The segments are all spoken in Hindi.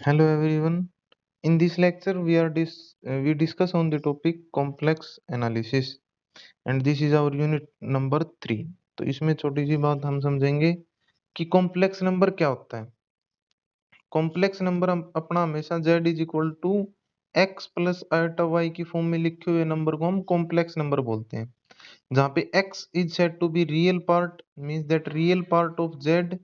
Hello everyone. In this lecture, we discuss on the topic complex analysis, and this is our unit number 3. तो इसमें छोटी सी बात हम समझेंगे कि कॉम्प्लेक्स नंबर क्या होता है। कॉम्प्लेक्स नंबर हम अपना हमेशा z is equal to x plus iota y की फॉर्म में लिखे हुए नंबर को हम कॉम्प्लेक्स नंबर बोलते हैं, जहाँ पे x is said to be real part, means that real part of z।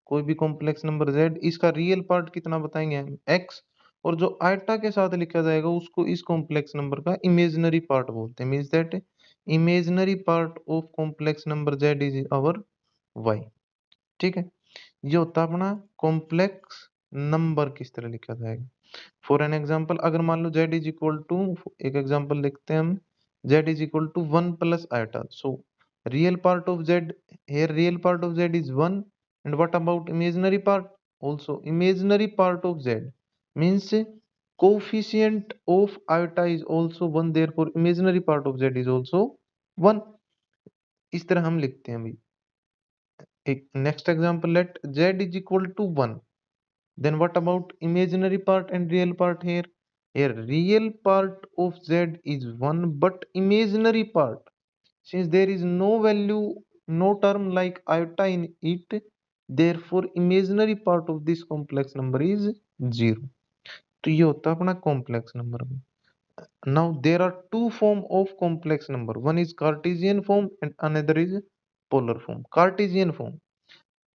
कोई भी कॉम्प्लेक्स नंबर z, इसका रियल पार्ट कितना बताएंगे हम x, और जो आइटा के साथ लिखा जाएगा उसको इस कॉम्प्लेक्स नंबर का इमेजिनरी पार्ट बोलते हैं, means that imaginary part of complex number z is our y। ठीक है, ये होता है अपना कॉम्प्लेक्स नंबर किस तरह लिखा जाएगा। फॉर एन एग्जाम्पल, अगर मान लो z इज इक्वल टू, एक एग्जाम्पल लिखते हैं हम, z is equal to 1 plus iota. So real part of z, here real part of z is 1, and what about imaginary part? Also imaginary part of z means coefficient of iota is also 1, therefore imaginary part of z is also 1। इस तरह हम लिखते हैं भाई। एक next example, let z is equal to 1, then what about imaginary part and real part here? Here real part of z is 1, but imaginary part, since there is no value, no term like iota in it, therefore imaginary part of this complex number is 0। तो ये होता है अपना कॉम्प्लेक्स नंबर में। Now there are two form of complex number, one is Cartesian form and another is polar form. Cartesian form,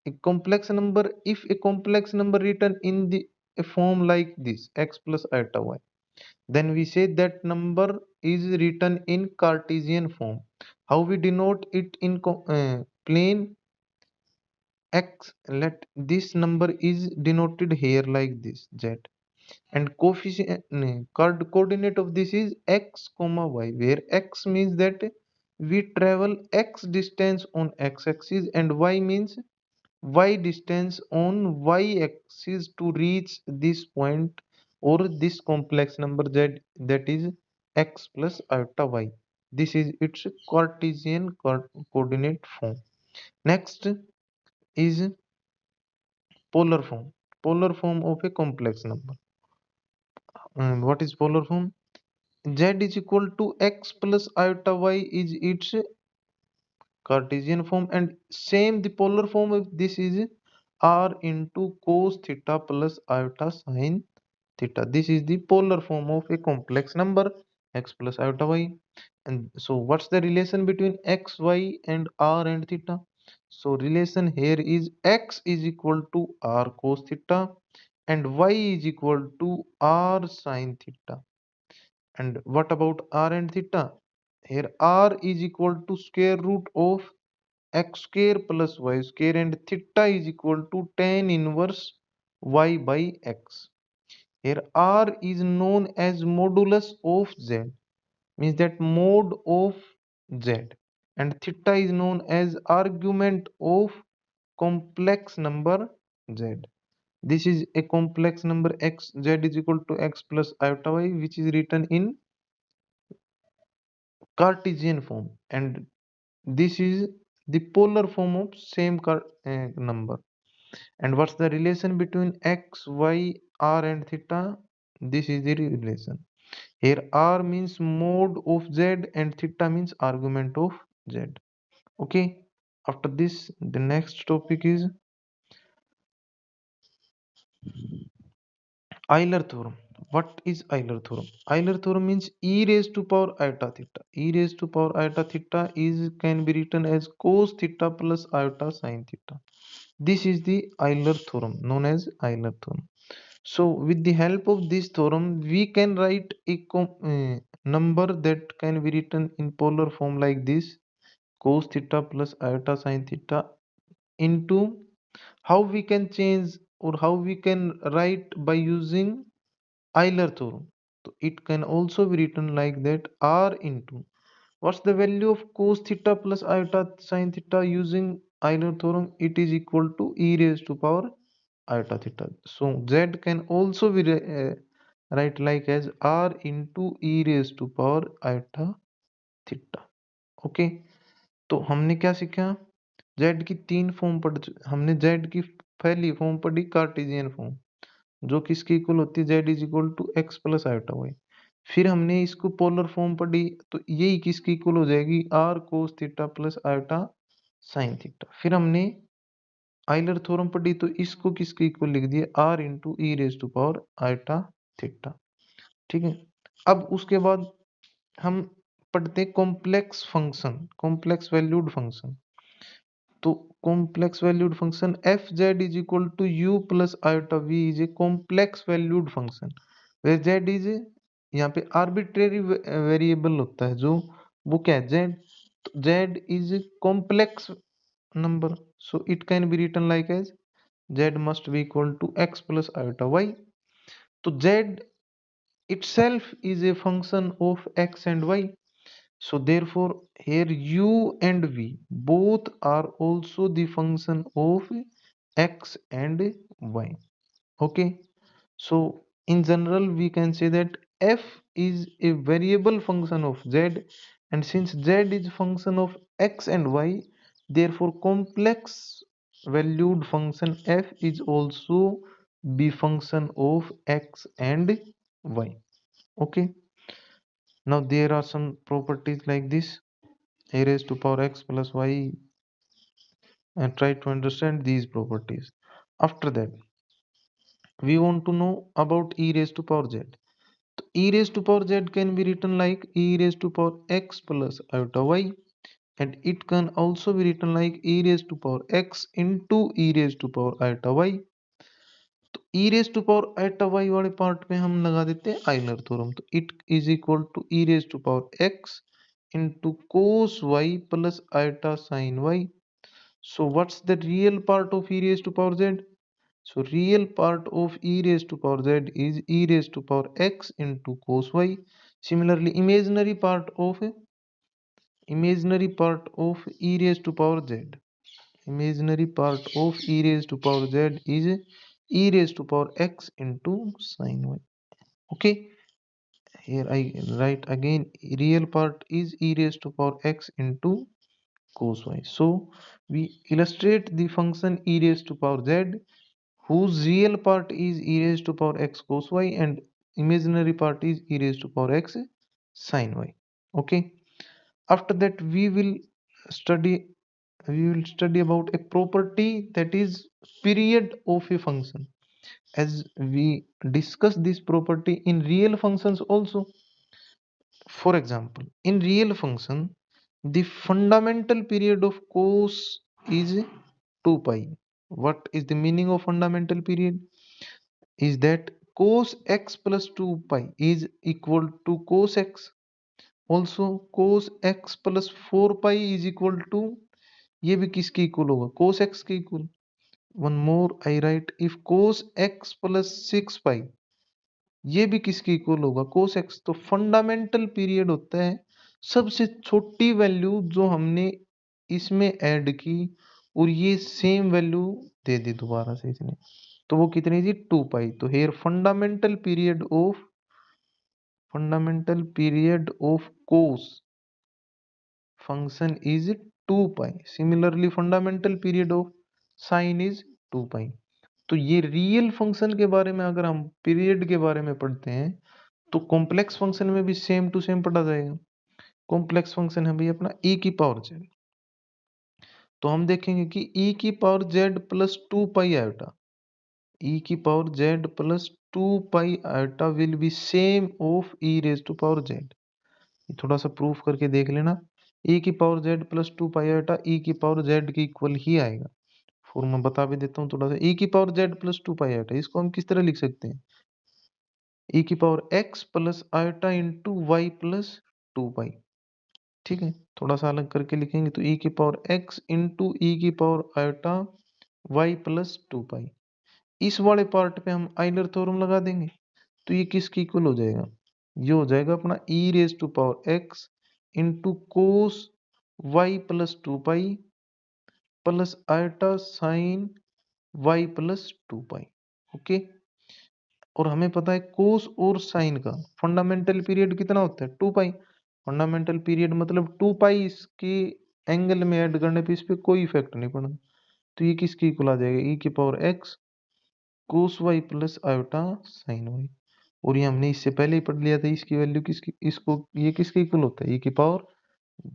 a complex number, if a complex number written in the a form like this x plus iota y, then we say that number is written in Cartesian form. How we denote it in plain x? Let this number is denoted here like this z, and coefficient coordinate of this is x comma y, where x means that we travel x distance on x axis, and y means y distance on y axis to reach this point or this complex number z, that is x plus iota y. This is its Cartesian coordinate form. Next is polar form. Polar form of a complex number. What is polar form? Z is equal to x plus iota y is its Cartesian form, and same the polar form of this is r into cos theta plus iota sin theta. This is the polar form of a complex number x plus iota y. And so what's the relation between x, y and r and theta? So relation here is x is equal to r cos theta and y is equal to r sin theta. And what about r and theta? Here r is equal to square root of x square plus y square, and theta is equal to tan inverse y by x. Here r is known as modulus of z, means that mode of z, and theta is known as argument of complex number z. This is a complex number x, z is equal to x plus iota y, which is written in Cartesian form, and this is the polar form of same number. And what's the relation between x, y, r and theta? This is the relation. Here r means mode of z and theta means argument of z. Okay. After this, the next topic is Euler theorem. What is Euler theorem? Euler theorem means e raised to power iota theta. E raised to power iota theta is can be written as cos theta plus iota sin theta. This is the Euler theorem, known as Euler theorem. So with the help of this theorem, we can write a number that can be written in polar form like this: cos theta plus iota sin theta, into how we can change or how we can write by using Euler theorem. So it can also be written like that: r into, what's the value of cos theta plus iota sin theta using Euler theorem? It is equal to e raised to power iota theta. So z can also be write like as r into e raised to power iota theta. Okay, तो हमने क्या सीखा? z की तीन फॉर्म पढ़ हमने z की पहली फॉर्म पढ़ी कार्टेशियन फॉर्म, जो किसके इक्वल होती है, z is equal to x plus iota y. फिर हमने इसको पोलर फॉर्म पढ़ी, तो यही किसकी इक्वल हो जाएगी, r cos theta plus iota sine theta. फिर हमने आइलर थ्योरम पढ़ी, तो इसको किसके इक्वल लिख दिया, R into E raise to power iota theta. ठीक है, अब उसके बाद हम पढ़ते complex function, complex valued function. तो complex valued function F Z is equal to U plus iota V is a complex valued function, where Z is यहाँ पे आर्बिट्रेरी वेरिएबल होता है, जो वो क्या है, z. Z is complex number, so it can be written like as z must be equal to x plus iota y. तो z itself is a function of x and y. So therefore here u and v both are also the function of x and y. Okay, so in general we can say that f is a variable function of z, and since z is function of x and y, therefore complex valued function f is also be function of x and y. Okay, now there are some properties like this, a raised to power x plus y, and try to understand these properties. After that, we want to know about e raised to power z. So e raised to power z can be written like e raised to power x plus iota y, and it can also be written like e raised to power x into e raised to power iota y. तो e raise to power iota y वाले पार्ट में हम लगा देते हैं आइलर थ्योरम, तो it is equal to e raise to power x into cos y plus iota sin y. So what's the real part of e raised to power z? So real part of e raised to power z is e raised to power x into cos y. Similarly, imaginary part of e raised to power z, imaginary part of e raised to power z is e raised to power x into sin y. Okay, here I write again, real part is e raised to power x into cos y. So we illustrate the function e raised to power z whose real part is e raised to power x cos y and imaginary part is e raised to power x sin y. Okay, after that study we will study about a property that is period of a function, as we discuss this property in real functions also. For example, in real function, the fundamental period of cos is 2 pi. What is the meaning of fundamental period? Is that cos x plus 2 pi is equal to cos x. Also, cos x plus 4 pi is equal to, ये भी किसके इक्वल होगा, cos x के equal. One more I write, if cos x plus 6 pi, ये भी किसके इक्वल होगा, cos x. तो फंडामेंटल पीरियड होता है सबसे छोटी वैल्यू जो हमने इसमें ऐड की और ये सेम वैल्यू दे दी दोबारा से इसने, तो वो कितनी थी, 2 पाई. तो here fundamental period of cos function is 2 pi. Similarly fundamental period of sine is 2 pi. तो ये रियल फंक्शन के बारे में अगर हम पीरियड के बारे में पढ़ते हैं, तो कॉम्प्लेक्स फंक्शन में भी सेम टू सेम पढ़ा जाएगा. कॉम्प्लेक्स फंक्शन है भाई अपना e की पावर जेड, तो हम देखेंगे कि e की power z plus 2 pi iota, e की power z plus 2 pi iota will be same of e raise to power z. थोड़ा सा प्रूफ करके देख लेना, e की power z plus 2 pi iota e की पावर जेड के इक्वल ही आएगा. फॉर्मूला बता भी देता हूँ थोड़ा सा, e की power z plus 2 pi iota, इसको हम किस तरह लिख सकते हैं, e की power x plus iota into y plus 2 pi. ठीक है, थोड़ा सा अलग करके लिखेंगे तो e की पावर x इंटू ई की पावर आयोटा y प्लस 2 पाई. इस वाले पार्ट पे हम आइलर थ्योरम लगा देंगे, तो ये किसकी इक्वल हो जाएगा, ये हो जाएगा अपना e raise to power x into cos y plus 2 pi plus iota sine y plus 2 pi. Okay, और हमें पता है कोस और साइन का फंडामेंटल पीरियड कितना होता है, 2 पाई. फंडामेंटल पीरियड मतलब 2 पाई इसके एंगल में ऐड करने पे इस पे कोई इफेक्ट नहीं पड़ना, तो ये किसकी इक्वल आ जाएगा, e की power x cos Y plus iota sine Y. और ये हमने इससे पहले ही पढ़ लिया था, इसकी वैल्यू किसकी, इसको ये किसके इक्वल होता है, e की पावर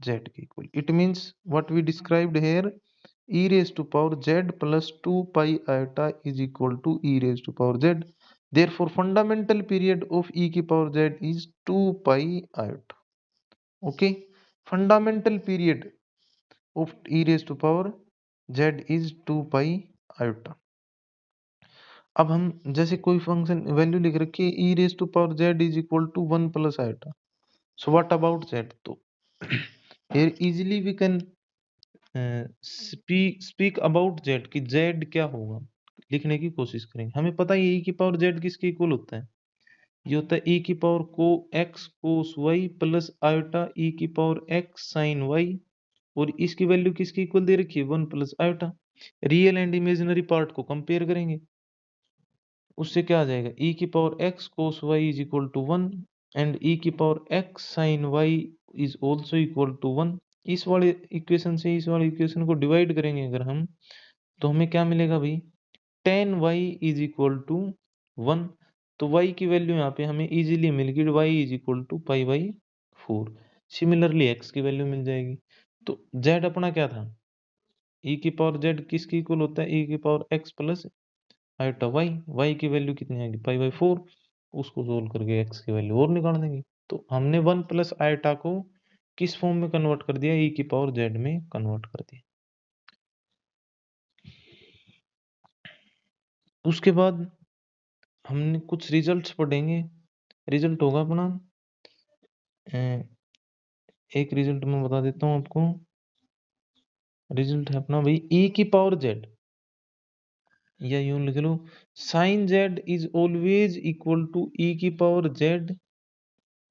z के equal. It means what we described here, e raised to power z plus 2 pi iota is equal to e raised to power z. Therefore fundamental period of e की power z is 2 pi iota. Okay, fundamental period of e raised to power z is 2 pi iota. अब हम जैसे कोई फंक्शन वैल्यू लिख रखी है e raise to power z is equal to 1 plus iota, so what about z। तो here easily we can speak about z कि z क्या होगा, लिखने की कोशिश करेंगे। हमें पता है e की पावर z किसके इक्वल होता है, ये होता है e की पावर को x कोस y प्लस आयोटा e की पावर x साइन y, और इसकी वैल्यू किसकी इक्वल दे रखी है 1 plus iota. Real and imaginary part को कंपेयर करेंगे, उससे क्या आ जाएगा, e की power x cos y is equal to 1 and e की power x sin y is also equal to 1। इस वाले इक्वेशन से इस वाले इक्वेशन को डिवाइड करेंगे अगर हम, तो हमें क्या मिलेगा भाई, tan y is equal to 1। तो y की वैल्यू यहाँ पे हमें इजीली मिल गई, y is equal to pi by 4। Similarly x की वैल्यू मिल जाएगी। तो z अपना क्या था, e की पावर z किसकी इक्वल होता है, e की power x plus iota y की वैल्यू कितनी आएगी पाई बाई 4। उसको सोल्व करके x की वैल्यू और निकाल देंगे। तो हमने 1 प्लस आयोटा को किस फॉर्म में कन्वर्ट कर दिया, e की पावर z में कन्वर्ट कर दिया। उसके बाद हमने कुछ रिजल्ट्स पढ़ेंगे। रिजल्ट होगा अपना एक रिजल्ट मैं बता देता हूँ आपको। रिजल्ट है अपना भाई e की पावर z, या यूं लिख लो sine z is always equal to e की पावर z,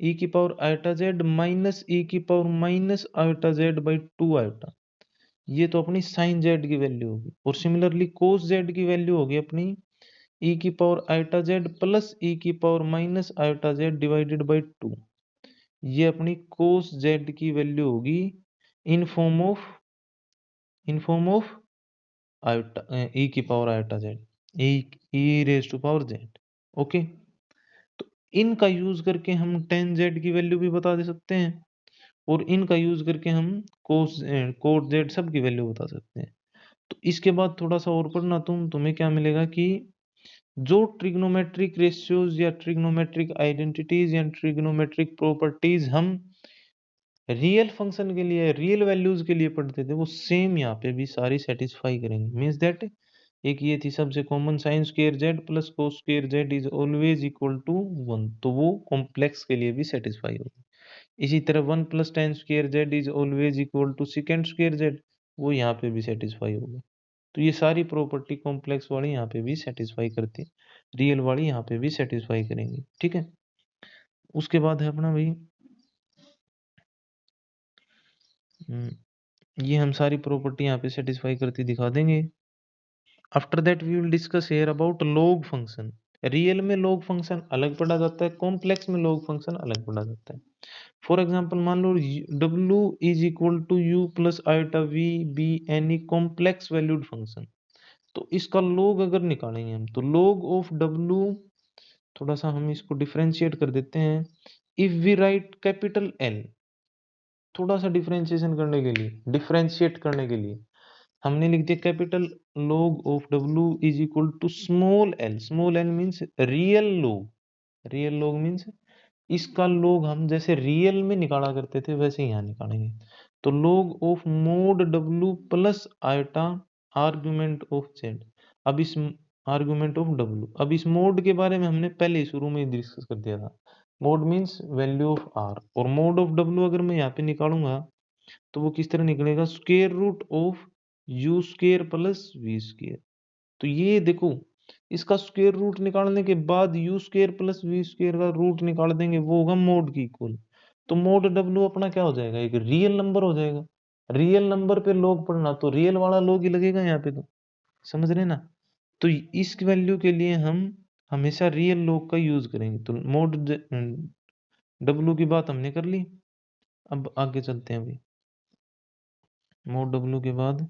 e की power iota z minus e की power minus iota z by 2 iota. ये तो अपनी साइन z की वैल्यू होगी। और सिमिलरली कोस z की वैल्यू होगी अपनी e की power iota z plus e की power minus iota z divided by 2। ये अपनी कोस z की वैल्यू होगी in form of iota e की power iota z, e raise to power z। Okay, तो इनका यूज करके हम tan z की वैल्यू भी बता दे सकते हैं, और इनका यूज करके हम कोट z सब की वैल्यू बता सकते हैं। तो इसके बाद थोड़ा सा और पढ़ना तुम्हें क्या मिलेगा कि जो ट्रिग्नोमेट्रिक रेशियोज या ट्रिग्नोमेट्रिक आइडेंटिटीज या ट्रिग्नोमेट्रिक प्रॉपर्टीज हम रियल फंक्शन के लिए रियल वैल्यूज के लिए पढ़ते थे, वो सेम यहाँ पे भी सारी सेटिस्फाई करेंगे। मीन्स दैट एक ये थी सबसे common sine square z plus cos square z is always equal to 1, तो वो कॉम्प्लेक्स के लिए भी सेटिस्फाई होगी। इसी तरह 1 plus tan square z is always equal to second square z, वो यहाँ पे भी सेटिस्फाई होगा। तो ये सारी प्रॉपर्टी कॉम्प्लेक्स वाली यहाँ पे भी सेटिस्फाई करती है, रियल वाली यहाँ पे भी सेटिस्फाई करेंगी। ठीक है, उसके बाद है अपना भाई ये हम सारी प्रॉपर्टी यहाँ पे सेटिस्फाई करती दिखा देंगे। After that we will discuss here about log function. Real में लॉग फंक्शन अलग पढ़ा जाता है, कॉम्प्लेक्स में लॉग फंक्शन अलग पढ़ा जाता है। फॉर एग्जांपल मान लो w is equal to u plus iota v be any complex valued function, तो इसका लॉग अगर निकालेंगे हम, तो लॉग ऑफ w, थोड़ा सा हम इसको डिफरेंशिएट कर देते हैं। If we write capital L, थोड़ा सा डिफरेंशिएशन करने के लिए, डिफरेंशिएट करने के लिए हमने लिख दिया capital log of w is equal to small l। Small l means real log, real log means इसका log हम जैसे रियल में निकाला करते थे वैसे यहाँ निकालेंगे। तो log of mode w plus iota argument of z। अब इस आर्ग्यूमेंट ऑफ w, अब इस मोड के बारे में हमने पहले शुरू में डिस्कस कर दिया था। Mode means value of r, और मोड ऑफ w अगर मैं यहाँ पे निकालूंगा तो वो किस तरह निकलेगा, square root of u square plus v square. तो ये देखो, इसका स्क्वायर रूट निकालने के बाद u square plus v square का रूट निकाल देंगे, वो होगा मोड की इक्वल। तो मोड डब्ल्यू अपना क्या हो जाएगा, एक रियल नंबर हो जाएगा। रियल नंबर पे लॉग पढ़ना, तो रियल वाला लॉग ही लगेगा यहाँ पे, तो समझ रहे ना। तो इस वैल्यू के लिए हम हमेशा रियल लॉग का यूज करेंगे। तो मोड डब्ल्यू की बात हमने कर ली, अब आगे चलते हैं अभी। मोड डब्ल्यू के बाद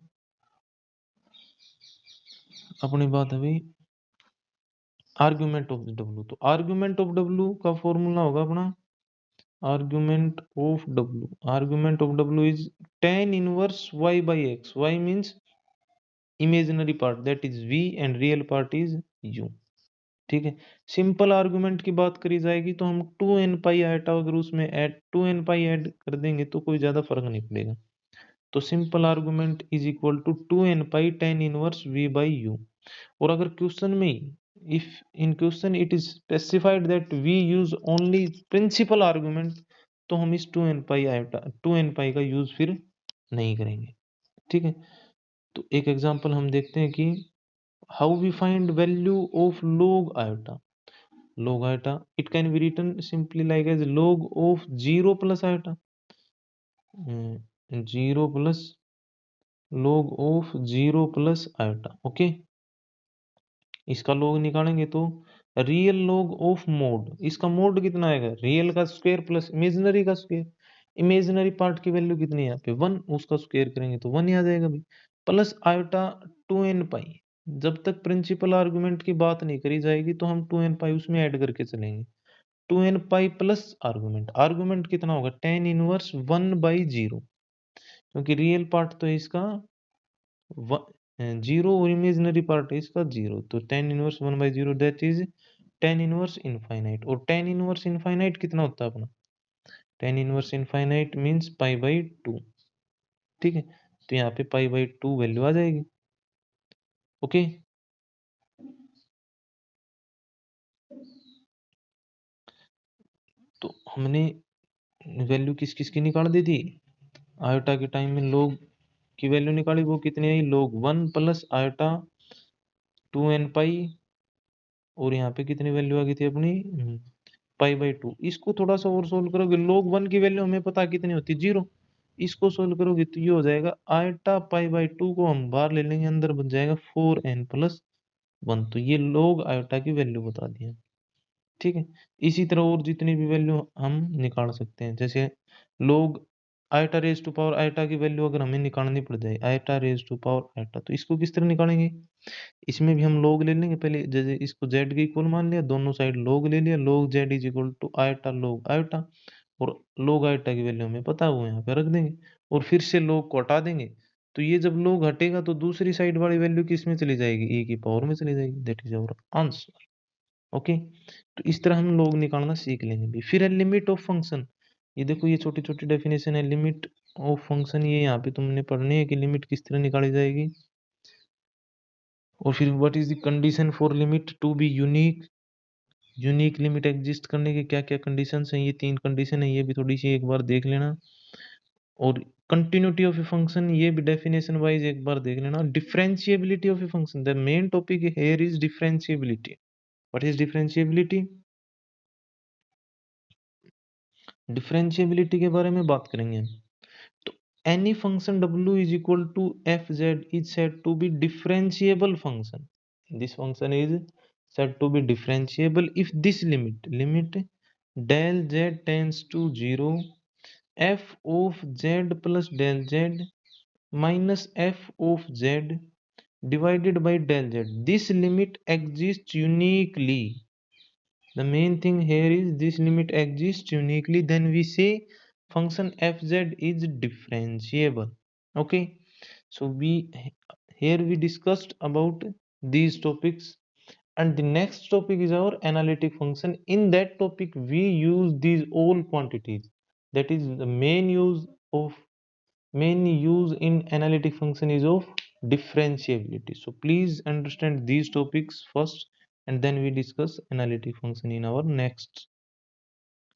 अपनी बात है भाई आर्ग्यूमेंट ऑफ डब्ल्यू, तो आर्ग्यूमेंट ऑफ डब्ल्यू का फॉर्मूला होगा अपना argument of W is tan inverse y by x, y means imaginary part that is v and real part is u। ठीक है, सिंपल आर्गुमेंट की बात करी जाएगी तो हम 2n पाई आइटा अगर उसमें ऐड 2n पाई ऐड कर देंगे तो कोई ज्यादा फर्क नहीं पड़ेगा। तो simple argument is equal to 2n pi tan inverse v by u। और अगर क्वेश्चन में if in question it is specified that we use only principal argument, तो हम इस 2n पाई आइटा 2n पाई का यूज फिर नहीं करेंगे। ठीक है, तो एक एग्जांपल हम देखते हैं कि how we find value of log iota। log iota it can be written simply like as log of 0 plus iota, 0 plus log of 0 plus iota। Okay, इसका log निकालेंगे तो रियल log ऑफ मोड, इसका मोड कितना आएगा, रियल का स्क्वायर प्लस इमेजिनरी का स्क्वायर। इमेजिनरी पार्ट की वैल्यू कितनी है यहाँ पे 1, उसका स्क्वायर करेंगे तो 1 ही आ जाएगा भाई, प्लस आयोटा 2n पाई। जब तक प्रिंसिपल आर्गुमेंट की बात नहीं करी जाएगी तो हम 2n पाई उसमें ऐड करके चलेंगे। 2n pi plus argument, argument कितना होगा tan इनवर्स 1 बाई 0, क्योंकि रियल पार्ट तो है इसका 0 और इमेजिनरी पार्ट है इसका 0, तो tan inverse 1 by 0 that is tan inverse infinite. और tan इनवर्स इनफाइनाइट कितना होता है अपना, tan inverse infinite means pi by 2। ठीक है, तो यहाँ पे पाई बाई 2 वैल्यू आ जाएगी। ओके, तो हमने वैल्यू किस किस की निकाल दी थी, आयोटा के टाइम में लोग की वैल्यू निकाली, वो कितनी आई लोग 1 प्लस आयोटा 2n पाई, और यहाँ पे कितनी वैल्यू आ गई थी अपनी पाई बाई 2। इसको थोड़ा सा और सोल्व करोगे, लोग 1 की वैल्यू हमें पता कितनी होती है 0, इसको सोल्व करोगे तो ये हो जाएगा आयोटा पाई बाई 2 को हम बाहर ले लेंगे, अंदर बन जाएगा 4n प्लस 1। तो ये लोग आयोटा की वैल्यू बता दी है। ठीक है, इसी तरह और जितनी भी वैल्यू हम निकाल सकते हैं, जैसे log eta raise to power eta की वैल्यू अगर हमें निकालनी पड़ जाए eta raise to power eta, तो इसको किस तरह निकालेंगे, इसमें भी हम लोग ले लेंगे पहले, जैसे इसको z की इक्वल मान लिया, दोनों साइड लोग ले लिया, log z is equal to eta log eta, और लोग आयटा की वैल्यू हमें पता है वो यहाँ पे रख देंगे, और फिर से लोग को हटा देंगे। तो ये जब लोग हटेगा तो दूसरी साइड वाली वैल्यू किस में चली जाएगी, e की पावर में चली जाएगी, that is our answer. Okay, तो इस तरह हम लोग निकालना सीख लेंगे भी। फिर है लिमिट ऑफ फंक्शन, ये देखो ये छोटी छोटी डेफिनेशन है लिमिट ऑफ फंक्शन, ये यहाँ पे तुमने पढ़नी है कि लिमिट किस तरह निकाली जाएगी। और फिर what is the condition for limit to be unique, unique limit exist करने के क्या क्या कंडीशंस हैं, ये 3 कंडीशन है, ये भी थोड़ी सी एक बार देख लेना। और कंटिन्यूटी ऑफ ए फंक्शन, ये भी डेफिनेशन वाइज एक बार देख लेना। Differentiability of a function, the main topic here is differentiability. What is differentiability, differentiability के बारे में बात करेंगे। तो any function w is equal to fz is said to be differentiable function, this function is said to be differentiable if this limit del z tends to 0, f of z plus del z minus f of z divided by del z, this limit exists uniquely। The main thing here is this limit exists uniquely, then we say function fz is differentiable। Okay, so we here we discussed about these topics, and the next topic is our analytic function. In that topic we use these all quantities, that is the main use in analytic function is of differentiability. So please understand these topics first, and then we discuss analytic function in our next